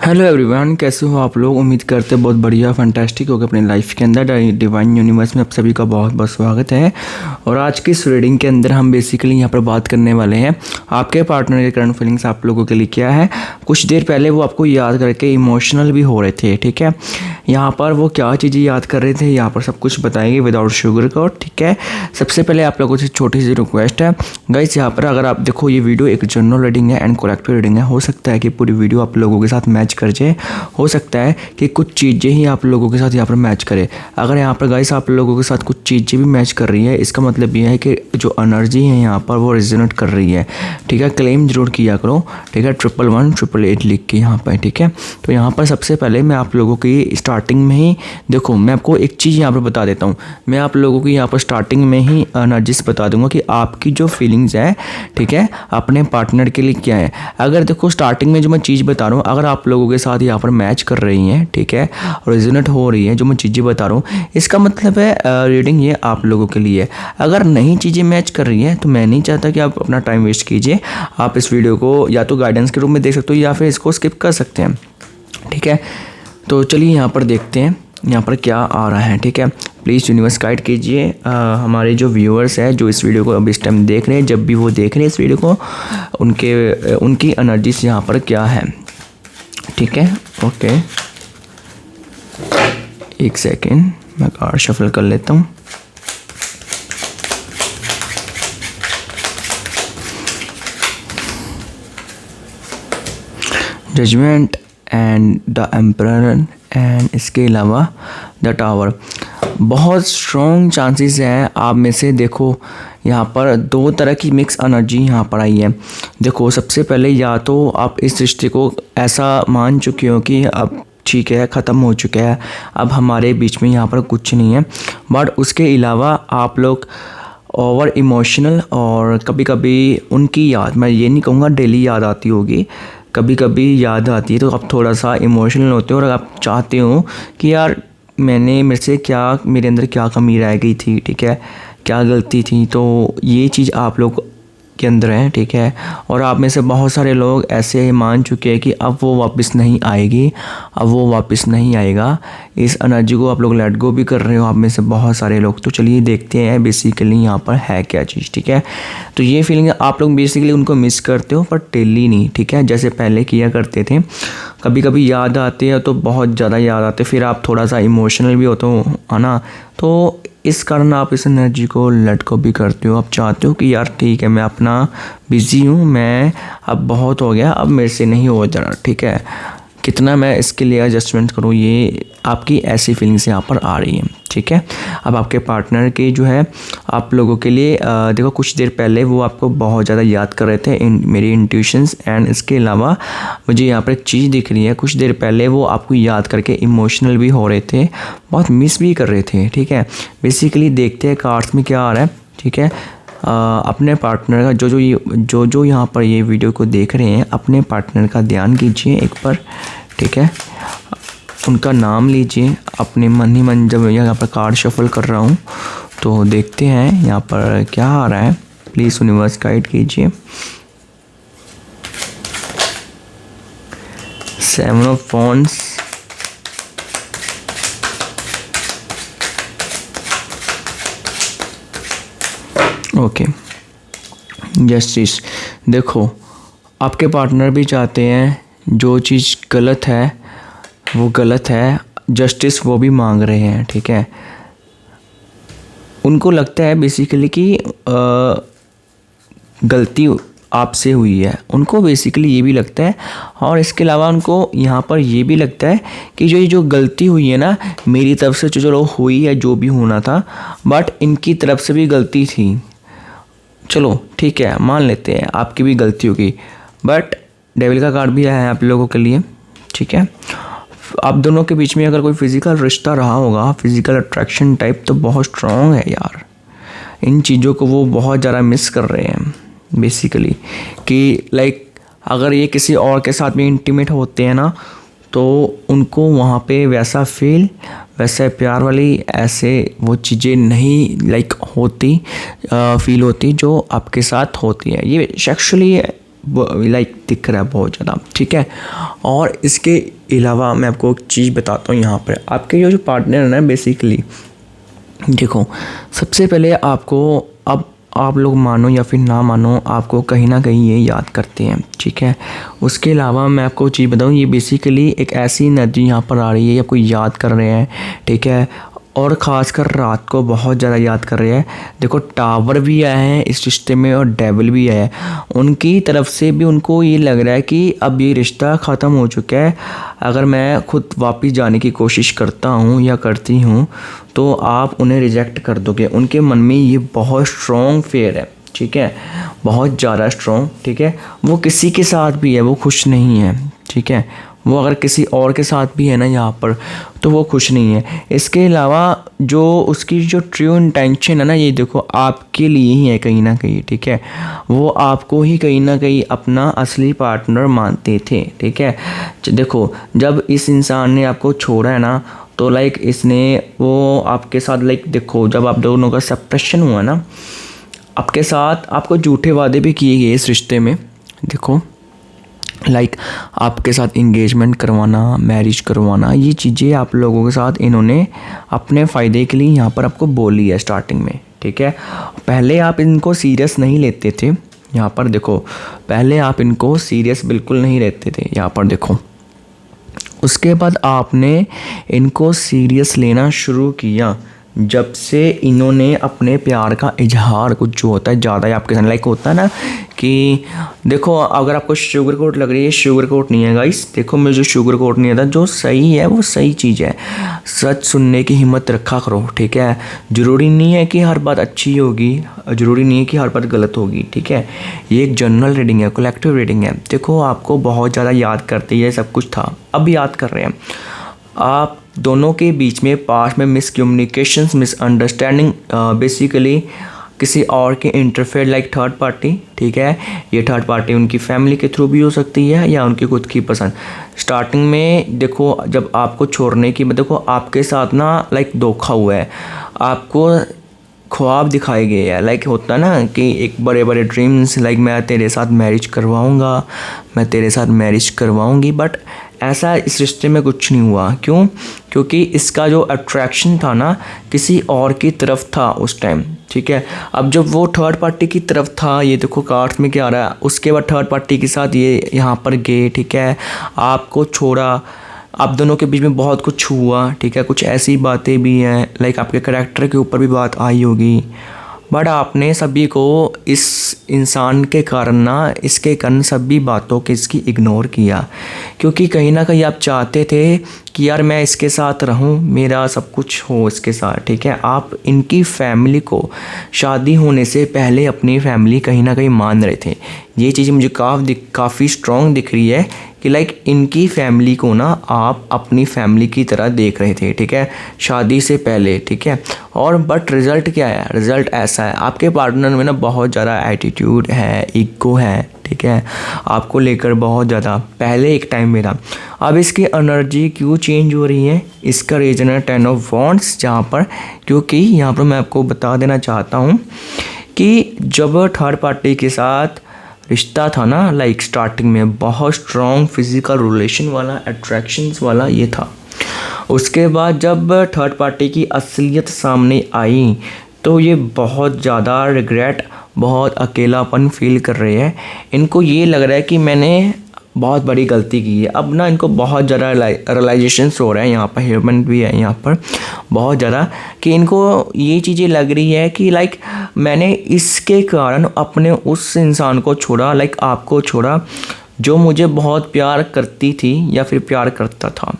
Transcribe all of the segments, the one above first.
Hello everyone, कैसे हो आप लोग। उम्मीद करते बहुत बढ़िया फैंटास्टिक होगा अपनी लाइफ के अंदर। डिवाइन यूनिवर्स में आप सभी का बहुत बहुत स्वागत है। और आज की इस रीडिंग के अंदर हम बेसिकली यहाँ पर बात करने वाले हैं आपके पार्टनर के करंट फीलिंग्स आप लोगों के लिए क्या है। कुछ देर पहले वो आपको याद करके इमोशनल भी हो रहे थे, ठीक है। यहाँ पर वो क्या चीज़ें याद कर रहे थे, यहाँ पर सब कुछ बताएंगे विदाउट शुगर कोट, ठीक है। सबसे पहले आप लोगों से छोटी सी रिक्वेस्ट है गाइस, यहाँ पर अगर आप देखो ये वीडियो एक जनरल रीडिंग है एंड कलेक्टिव रीडिंग है। हो सकता है कि पूरी वीडियो आप लोगों के साथ मैच कर जाए, हो सकता है कि कुछ चीज़ें ही आप लोगों के साथ यहाँ पर मैच करे। अगर यहाँ पर गाइस आप लोगों के साथ कुछ चीज़ें भी मैच कर रही है, इसका मतलब ये है कि जो एनर्जी है यहाँ पर वो रिजोनेट कर रही है, ठीक है। क्लेम जरूर किया करो, ठीक है। 111888 लिख के यहाँ पर, ठीक है। तो यहाँ पर सबसे पहले मैं आप लोगों की स्टार्टिंग में ही देखो, मैं आपको एक चीज़ यहाँ पर बता देता हूँ। मैं आप लोगों की यहाँ पर स्टार्टिंग में ही एनर्जीज बता दूंगा कि आपकी जो फीलिंग्स है, ठीक है, अपने पार्टनर के लिए क्या है। अगर देखो स्टार्टिंग में जो मैं चीज़ बता रहा हूँ, अगर आप लोगों के साथ यहाँ पर मैच कर रही हैं, ठीक है, और रिजोनेट हो रही है जो मैं चीज़ें बता रहा हूँ, इसका मतलब है रीडिंग ये आप लोगों के लिए। अगर नहीं चीज़ें मैच कर रही हैं तो मैं नहीं चाहता कि आप अपना टाइम वेस्ट कीजिए। आप इस वीडियो को या तो गाइडेंस के रूप में देख सकते हो या फिर इसको स्किप कर सकते हैं, ठीक है। तो चलिए यहाँ पर देखते हैं यहाँ पर क्या आ रहा है, ठीक है। प्लीज़ यूनिवर्स गाइड कीजिए हमारे जो व्यूअर्स हैं जो इस वीडियो को अब इस टाइम देख रहे हैं, जब भी वो देख रहे हैं इस वीडियो को, उनकी एनर्जीज यहाँ पर क्या है, ठीक है। ओके, एक सेकेंड मैं कार्ड शफल कर लेता हूँ। Judgement and the emperor and इसके अलावा द टावर। बहुत स्ट्रॉन्ग चांसेस हैं आप में से। देखो यहाँ पर दो तरह की मिक्स एनर्जी यहाँ पर आई है। देखो सबसे पहले या तो आप इस रिश्ते को ऐसा मान चुके हो कि अब ठीक है, ख़त्म हो चुका है, अब हमारे बीच में यहाँ पर कुछ नहीं है। बट उसके अलावा आप लोग ओवर इमोशनल और कभी कभी उनकी याद, मैं ये नहीं कहूँगा डेली याद आती होगी, कभी कभी याद आती है तो आप थोड़ा सा इमोशनल होते हो और आप चाहते हो कि यार मेरे अंदर क्या कमी रह गई थी, ठीक है, क्या गलती थी। तो ये चीज़ आप लोग के अंदर है, ठीक है। और आप में से बहुत सारे लोग ऐसे मान चुके हैं कि अब वो वापस नहीं आएगी, अब वो वापस नहीं आएगा। इस एनर्जी को आप लोग लेट गो भी कर रहे हो आप में से बहुत सारे लोग। तो चलिए देखते हैं बेसिकली यहाँ पर है क्या चीज़, ठीक है। तो ये फीलिंग आप लोग बेसिकली उनको मिस करते हो पर डेली नहीं, ठीक है, जैसे पहले किया करते थे। कभी कभी याद आते हैं तो बहुत ज़्यादा याद आते, फिर आप थोड़ा सा इमोशनल भी होते हो, है ना। तो इस कारण आप इस एनर्जी को लेट को भी करते हो। आप चाहते हो कि यार ठीक है, मैं अपना बिज़ी हूँ, मैं अब बहुत हो गया, अब मेरे से नहीं हो जा रहा, ठीक है, कितना मैं इसके लिए एडजस्टमेंट करूँ। ये आपकी ऐसी फीलिंग्स यहाँ पर आ रही हैं, ठीक है। अब आपके पार्टनर की जो है आप लोगों के लिए देखो कुछ देर पहले वो आपको बहुत ज़्यादा याद कर रहे थे, मेरी इंट्यूशंस एंड इसके अलावा मुझे यहाँ पर एक चीज़ दिख रही है। कुछ देर पहले वो आपको याद करके इमोशनल भी हो रहे थे, बहुत मिस भी कर रहे थे, ठीक है। बेसिकली देखते हैं कार्ड्स में क्या आ रहा है, ठीक है। अपने पार्टनर का जो यहाँ पर ये वीडियो को देख रहे हैं, अपने पार्टनर का ध्यान कीजिए एक बार, ठीक है। उनका नाम लीजिए अपने मन ही मन। जब यहाँ पर कार्ड शफल कर रहा हूँ तो देखते हैं यहाँ पर क्या आ रहा है। प्लीज़ यूनिवर्स गाइड कीजिए। 7 ऑफ वॉन्ड्स, ओके, जस्टिस। देखो आपके पार्टनर भी चाहते हैं जो चीज़ गलत है वो गलत है, जस्टिस वो भी मांग रहे हैं, ठीक है। उनको लगता है बेसिकली कि गलती आपसे हुई है, उनको बेसिकली ये भी लगता है। और इसके अलावा उनको यहाँ पर ये भी लगता है कि जो गलती हुई है ना, मेरी तरफ से जो चलो हुई है, जो भी होना था, बट इनकी तरफ से भी गलती थी। चलो ठीक है, मान लेते हैं आपकी भी गलती होगी, बट डेविल का कार्ड भी आया है आप लोगों के लिए, ठीक है। आप दोनों के बीच में अगर कोई फिज़िकल रिश्ता रहा होगा, फिज़िकल अट्रैक्शन टाइप, तो बहुत स्ट्रॉन्ग है यार। इन चीज़ों को वो बहुत ज़्यादा मिस कर रहे हैं बेसिकली, कि लाइक अगर ये किसी और के साथ में इंटीमेट होते हैं ना, तो उनको वहाँ पे वैसा फील, वैसे प्यार वाली ऐसे वो चीज़ें नहीं लाइक होती, फील होती जो आपके साथ होती है। ये सेक्सुअली लाइक दिख रहा है बहुत ज़्यादा, ठीक है। और इसके अलावा मैं आपको एक चीज़ बताता हूँ यहाँ पर। आपके जो पार्टनर है ना, बेसिकली देखो, सबसे पहले आपको, अब आप लोग मानो या फिर ना मानो, आपको कहीं ना कहीं ये याद करते हैं, ठीक है। उसके अलावा मैं आपको चीज़ बताऊँ, ये बेसिकली एक ऐसी एनर्जी यहाँ पर आ रही है, या कोई याद कर रहे हैं, ठीक है, और ख़ासकर रात को बहुत ज़्यादा याद कर रहे हैं। देखो, टावर भी आए हैं इस रिश्ते में और डेविल भी आया है। उनकी तरफ से भी उनको ये लग रहा है कि अब ये रिश्ता ख़त्म हो चुका है। अगर मैं खुद वापस जाने की कोशिश करता हूँ या करती हूँ तो आप उन्हें रिजेक्ट कर दोगे। उनके मन में ये बहुत स्ट्रॉन्ग फेयर है, ठीक है, बहुत ज़्यादा स्ट्रॉन्ग, ठीक है। वो किसी के साथ भी है, वो खुश नहीं है, ठीक है। वो अगर किसी और के साथ भी है ना यहाँ पर, तो वो खुश नहीं है। इसके अलावा जो उसकी जो ट्रू इंटेंशन है ना, ये देखो आपके लिए ही है कहीं ना कहीं, ठीक है। वो आपको ही कहीं ना कहीं अपना असली पार्टनर मानते थे, ठीक है। देखो, जब इस इंसान ने आपको छोड़ा है ना, तो लाइक इसने वो आपके साथ, लाइक देखो, जब आप दोनों का सेपरेशन हुआ ना, आपके साथ आपको झूठे वादे भी किए गए इस रिश्ते में। देखो, लाइक आपके साथ इंगेजमेंट करवाना, मैरिज करवाना, ये चीज़ें आप लोगों के साथ इन्होंने अपने फ़ायदे के लिए यहाँ पर आपको बोली है स्टार्टिंग में, ठीक है। पहले आप इनको सीरियस नहीं लेते थे, यहाँ पर देखो, पहले आप इनको सीरियस बिल्कुल नहीं लेते थे, यहाँ पर देखो। उसके बाद आपने इनको सीरियस लेना शुरू किया जब से इन्होंने अपने प्यार का इजहार, कुछ जो होता है ज़्यादा ही आपके साथ, लाइक होता है ना कि देखो, अगर आपको शुगर कोट लग रही है, शुगर कोट नहीं है गाइस। देखो, मुझे शुगर कोट नहीं आता, जो सही है वो सही चीज़ है। सच सुनने की हिम्मत रखा करो, ठीक है। ज़रूरी नहीं है कि हर बात अच्छी होगी, ज़रूरी नहीं है कि हर बात गलत होगी, ठीक है। ये एक जनरल रीडिंग है, कलेक्टिव रीडिंग है। देखो, आपको बहुत ज़्यादा याद करते ये सब कुछ था, अब याद कर रहे हैं। आप दोनों के बीच में पास्ट में मिसकम्युनिकेशंस, मिसअंडरस्टैंडिंग, बेसिकली किसी और के इंटरफेयर, लाइक थर्ड पार्टी, ठीक है। ये थर्ड पार्टी उनकी फैमिली के थ्रू भी हो सकती है या उनकी खुद की पसंद। स्टार्टिंग में देखो, जब आपको छोड़ने की, देखो आपके साथ ना लाइक धोखा हुआ है, आपको ख्वाब दिखाए गए हैं, लाइक होता है ना कि एक बड़े बड़े ड्रीम्स, लाइक मैं तेरे साथ मैरिज करवाऊंगा, मैं तेरे साथ मैरिज करवाऊंगी, बट ऐसा इस रिश्ते में कुछ नहीं हुआ। क्यों? क्योंकि इसका जो अट्रैक्शन था ना, किसी और की तरफ था उस टाइम, ठीक है। अब जब वो थर्ड पार्टी की तरफ था, ये देखो कार्ड्स में क्या आ रहा है, उसके बाद थर्ड पार्टी के साथ ये यहाँ पर गए, ठीक है, आपको छोड़ा, आप दोनों के बीच में बहुत कुछ हुआ, ठीक है। कुछ ऐसी बातें भी हैं, लाइक आपके करैक्टर के ऊपर भी बात आई होगी, बट आपने सभी को इस इंसान के कारण ना, इसके कारण सभी बातों के इसकी इग्नोर किया, क्योंकि कहीं ना कहीं आप चाहते थे कि यार मैं इसके साथ रहूं, मेरा सब कुछ हो इसके साथ, ठीक है। आप इनकी फैमिली को शादी होने से पहले अपनी फैमिली कहीं ना कहीं मान रहे थे। ये चीज़ मुझे काफ़ी स्ट्रॉन्ग दिख रही है कि लाइक इनकी फैमिली को ना आप अपनी फैमिली की तरह देख रहे थे, ठीक है, शादी से पहले, ठीक है। और बट रिज़ल्ट क्या है? रिज़ल्ट ऐसा है, आपके पार्टनर में ना बहुत ज़्यादा एटीट्यूड है, ईगो है, ठीक है, आपको लेकर बहुत ज़्यादा, पहले एक टाइम में था। अब इसकी एनर्जी क्यों चेंज हो रही है? इसका रीज़न है 10 ऑफ वॉन्ड्स, जहाँ पर, क्योंकि यहाँ पर मैं आपको बता देना चाहता हूँ कि जब थर्ड पार्टी के साथ रिश्ता था ना, लाइक स्टार्टिंग में बहुत स्ट्रॉन्ग फिजिकल रिलेशन वाला, अट्रैक्शंस वाला ये था। उसके बाद जब थर्ड पार्टी की असलियत सामने आई तो ये बहुत ज़्यादा रिग्रेट, बहुत अकेलापन फील कर रहे हैं। इनको ये लग रहा है कि मैंने बहुत बड़ी गलती की है। अब ना इनको बहुत ज़्यादा रियलाइजेशंस हो रहे हैं, यहाँ पर ह्यूमन भी है यहाँ पर बहुत ज़्यादा, कि इनको ये चीज़ें लग रही है कि लाइक मैंने इसके कारण अपने उस इंसान को छोड़ा, लाइक आपको छोड़ा, जो मुझे बहुत प्यार करती थी या फिर प्यार करता था।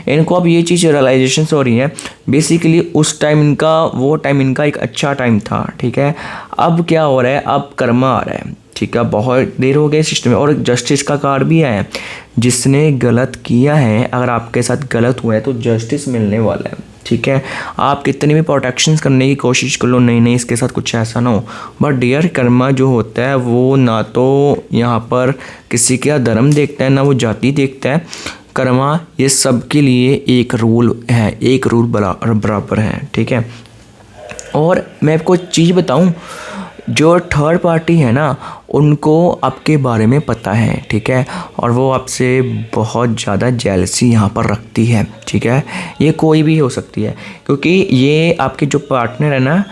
इनको अब ये चीज़ रियलाइजेशंस हो रही है। बेसिकली उस टाइम इनका, वो टाइम इनका एक अच्छा टाइम था, ठीक है। अब क्या हो रहा है? अब कर्मा आ रहा है, ठीक है। बहुत देर हो गई सिस्टम में, और जस्टिस का कार्ड भी आया है। जिसने गलत किया है, अगर आपके साथ गलत हुआ है तो जस्टिस मिलने वाला है, ठीक है। आप कितनी भी प्रोटेक्शंस करने की कोशिश कर लो, नहीं इसके साथ कुछ ऐसा ना हो, बट डियर कर्मा जो होता है वो ना तो यहाँ पर किसी का धर्म देखता है, ना वो जाति देखता है। कर्मा ये सब के लिए एक रूल है, एक रूल बराबर है, ठीक है। और मैं आपको एक चीज़ बताऊं, जो थर्ड पार्टी है ना, उनको आपके बारे में पता है, ठीक है, और वो आपसे बहुत ज़्यादा जेलसी यहाँ पर रखती है, ठीक है। ये कोई भी हो सकती है, क्योंकि ये आपके जो पार्टनर है ना,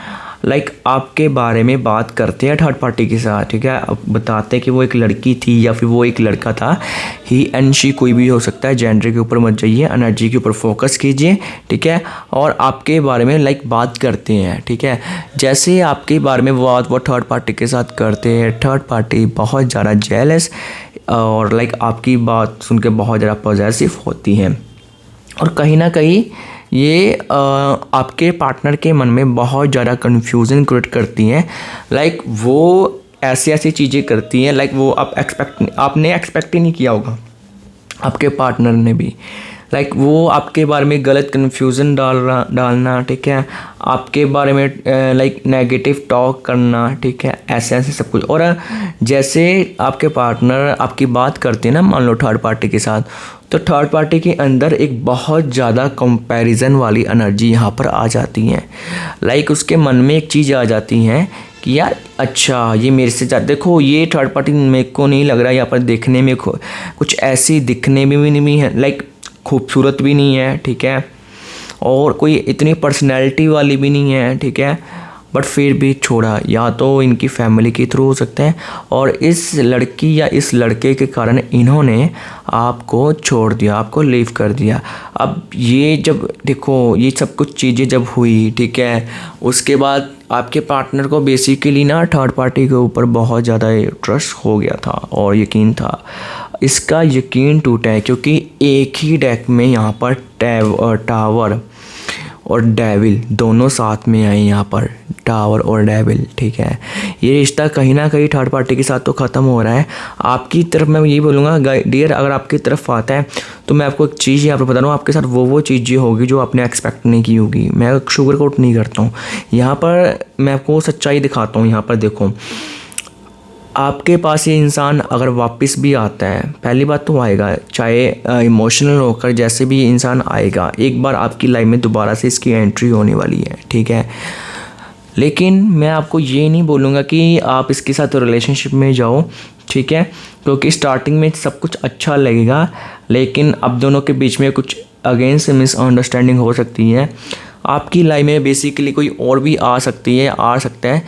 लाइक आपके बारे में बात करते हैं थर्ड पार्टी के साथ, ठीक है। अब बताते हैं कि वो एक लड़की थी या फिर वो एक लड़का था, ही एंड शी कोई भी हो सकता है। जेंडर के ऊपर मत जाइए, एनर्जी के ऊपर फोकस कीजिए, ठीक है। और आपके बारे में लाइक बात करते हैं, ठीक है। जैसे आपके बारे में वो थर्ड पार्टी के साथ करते हैं, थर्ड पार्टी बहुत ज़्यादा जेलस और लाइक आपकी बात सुन के बहुत ज़्यादा पॉजेसिव होती हैं, और कहीं ना कहीं ये आपके पार्टनर के मन में बहुत ज़्यादा कन्फ्यूज़न क्रिएट करती हैं। लाइक वो ऐसी ऐसी चीज़ें करती हैं, लाइक वो आपने एक्सपेक्ट ही नहीं किया होगा, आपके पार्टनर ने भी। लाइक वो आपके बारे में गलत कन्फ्यूज़न डालना, ठीक है, आपके बारे में लाइक नेगेटिव टॉक करना, ठीक है, ऐसे ऐसे सब कुछ। और जैसे आपके पार्टनर आपकी बात करते हैं ना, मान लो थर्ड पार्टी के साथ, तो थर्ड पार्टी के अंदर एक बहुत ज़्यादा कंपैरिजन वाली एनर्जी यहाँ पर आ जाती है। लाइक उसके मन में एक चीज़ आ जाती है कि यार अच्छा ये मेरे से ज़्यादा, देखो ये थर्ड पार्टी मेरे को नहीं लग रहा यहाँ पर देखने में कुछ ऐसी दिखने में भी नहीं है, लाइक खूबसूरत भी नहीं है, ठीक है, और कोई इतनी पर्सनैलिटी वाली भी नहीं है, ठीक है, बट फिर भी छोड़ा। या तो इनकी फैमिली के थ्रू हो सकता है, और इस लड़की या इस लड़के के कारण इन्होंने आपको छोड़ दिया, आपको लीव कर दिया। अब ये जब देखो ये सब कुछ चीज़ें जब हुई, ठीक है, उसके बाद आपके पार्टनर को बेसिकली ना थर्ड पार्टी के ऊपर बहुत ज़्यादा ट्रस्ट हो गया था और यकीन था। इसका यकीन टूटा है क्योंकि एक ही डेक में यहाँ पर टावर और डेविल दोनों साथ में आए यहाँ पर, टावर और डेविल, ठीक है। ये रिश्ता कहीं ना कहीं थर्ड पार्टी के साथ तो ख़त्म हो रहा है। आपकी तरफ मैं यही बोलूँगा डियर, अगर आपकी तरफ आता है तो मैं आपको एक चीज़ यहाँ पर बता रहा हूँ, आपके साथ वो चीज़ें होगी जो आपने एक्सपेक्ट नहीं की होगी। मैं शुगर कोट नहीं करता हूँ, यहाँ पर मैं आपको सच्चाई दिखाता हूँ। यहाँ पर देखो, आपके पास ये इंसान अगर वापस भी आता है, पहली बात तो आएगा, चाहे इमोशनल होकर जैसे भी इंसान आएगा, एक बार आपकी लाइफ में दोबारा से इसकी एंट्री होने वाली है, ठीक है। लेकिन मैं आपको ये नहीं बोलूँगा कि आप इसके साथ रिलेशनशिप में जाओ, ठीक है, क्योंकि स्टार्टिंग में सब कुछ अच्छा लगेगा, लेकिन अब दोनों के बीच में कुछ अगेंस्ट मिसअंडरस्टैंडिंग हो सकती है। आपकी लाइफ में बेसिकली कोई और भी आ सकता है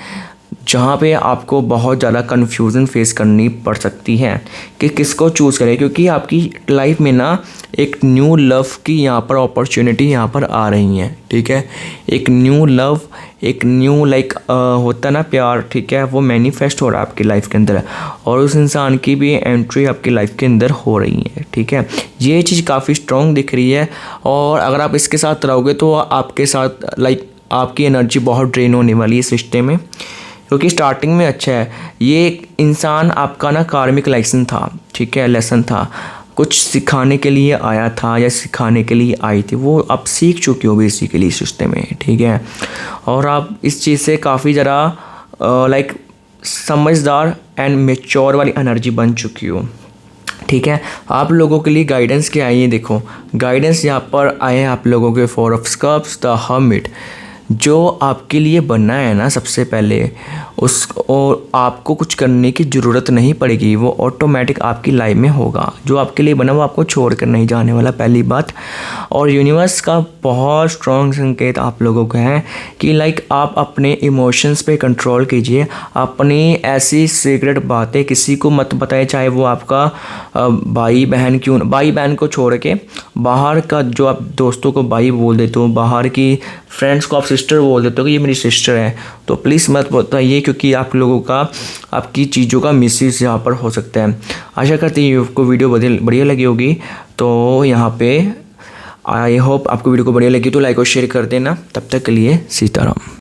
जहाँ पे आपको बहुत ज़्यादा कन्फ्यूज़न फेस करनी पड़ सकती है कि किसको चूज़ करें, क्योंकि आपकी लाइफ में ना एक न्यू लव की यहाँ पर अपॉर्चुनिटी यहाँ पर आ रही है, ठीक है। एक न्यू लव, एक न्यू लाइक होता ना प्यार, ठीक है, वो मैनिफेस्ट हो रहा है आपकी लाइफ के अंदर, और उस इंसान की भी एंट्री आपकी लाइफ के अंदर हो रही है, ठीक है। ये चीज़ काफ़ी स्ट्रॉन्ग दिख रही है, और अगर आप इसके साथ रहोगे तो आपके साथ लाइक आपकी एनर्जी बहुत ड्रेन होने वाली है इस रिश्ते में, क्योंकि स्टार्टिंग में अच्छा है। ये इंसान आपका ना कार्मिक लेसन था, ठीक है, लेसन था, कुछ सिखाने के लिए आया था या सिखाने के लिए आई थी, वो आप सीख चुके हो बेसिकली इस रिश्ते में, ठीक है। और आप इस चीज़ से काफ़ी ज़्यादा लाइक समझदार एंड मेच्योर वाली एनर्जी बन चुकी हो, ठीक है। आप लोगों के लिए गाइडेंस क्या है, ये देखो गाइडेंस यहाँ पर आए आप लोगों के 4 ऑफ कप्स, द हर्मिट। जो आपके लिए बनना है ना, सबसे पहले और आपको कुछ करने की ज़रूरत नहीं पड़ेगी, वो ऑटोमेटिक आपकी लाइफ में होगा। जो आपके लिए बना वो आपको छोड़ कर नहीं जाने वाला, पहली बात। और यूनिवर्स का बहुत स्ट्रॉन्ग संकेत आप लोगों को है कि लाइक आप अपने इमोशंस पे कंट्रोल कीजिए, अपनी ऐसी सीक्रेट बातें किसी को मत बताएं, चाहे वो आपका भाई बहन क्यों, भाई बहन को छोड़ के बाहर का जो आप दोस्तों को भाई बोल देते हो, बाहर की फ्रेंड्स को आप सिस्टर बोल देते हो कि ये मेरी सिस्टर है, तो प्लीज़ मत बताइए, क्योंकि आप लोगों का आपकी चीज़ों का मिसयूज़ यहाँ पर हो सकता है। आशा करती हूँ आपको वीडियो बढ़िया लगी होगी। तो यहाँ पे आई होप आपको वीडियो को बढ़िया लगी तो लाइक और शेयर कर देना। तब तक के लिए सीताराम।